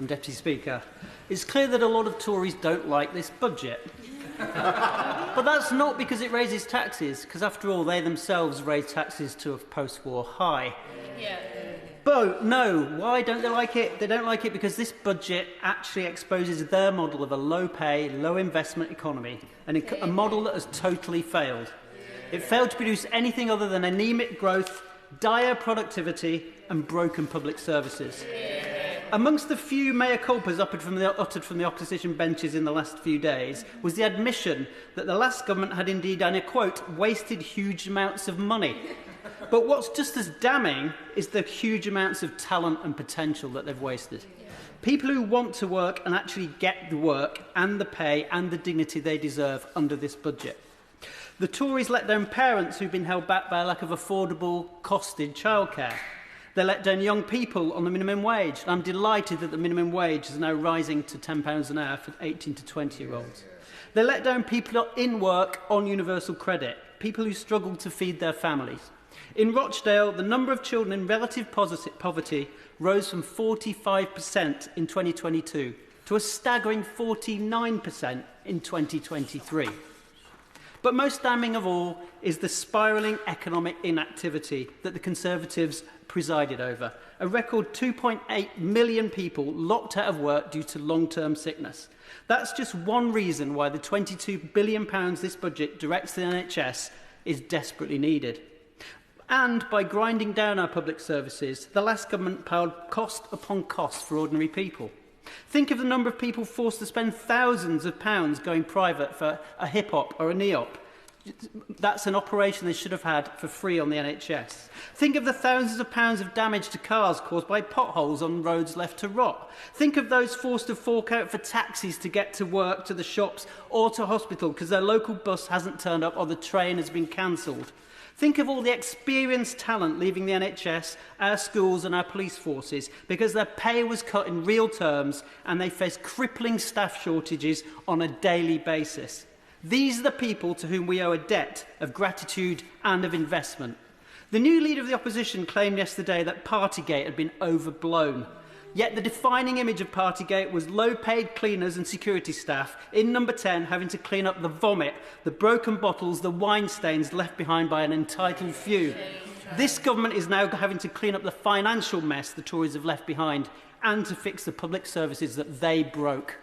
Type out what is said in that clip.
Deputy Speaker. It's clear that a lot of Tories don't like this budget. But that's not because it raises taxes, because after all, they themselves raised taxes to a post-war high. But no, why don't they like it? They don't like it because this budget actually exposes their model of a low-pay, low-investment economy, and a model that has totally failed. It failed to produce anything other than anemic growth, dire productivity and broken public services. Amongst the few mea culpas uttered from the opposition benches in the last few days was the admission that the last government had indeed, and I quote, wasted huge amounts of money. But what's just as damning is the huge amounts of talent and potential that they've wasted. People who want to work and actually get the work and the pay and the dignity they deserve under this budget. The Tories let down parents who've been held back by a lack of affordable, costed childcare. They let down young people on the minimum wage. I'm delighted that the minimum wage is now rising to £10 an hour for 18 to 20-year-olds. They let down people in work on universal credit, people who struggle to feed their families. In Rochdale, the number of children in relative poverty rose from 45% in 2022 to a staggering 49% in 2023. But most damning of all is the spiralling economic inactivity that the Conservatives presided over. A record 2.8 million people locked out of work due to long-term sickness. That's just one reason why the £22 billion this budget directs to the NHS is desperately needed. And by grinding down our public services, the last government piled cost upon cost for ordinary people. Think of the number of people forced to spend thousands of pounds going private for a hip-hop or a NEOP. That's an operation they should have had for free on the NHS. Think of the thousands of pounds of damage to cars caused by potholes on roads left to rot. Think of those forced to fork out for taxis to get to work, to the shops or to hospital because their local bus hasn't turned up or the train has been cancelled. Think of all the experienced talent leaving the NHS, our schools and our police forces because their pay was cut in real terms and they face crippling staff shortages on a daily basis. These are the people to whom we owe a debt of gratitude and of investment. The new leader of the opposition claimed yesterday that Partygate had been overblown. Yet the defining image of Partygate was low-paid cleaners and security staff in Number 10 having to clean up the vomit, the broken bottles, the wine stains left behind by an entitled few. This government is now having to clean up the financial mess the Tories have left behind and to fix the public services that they broke.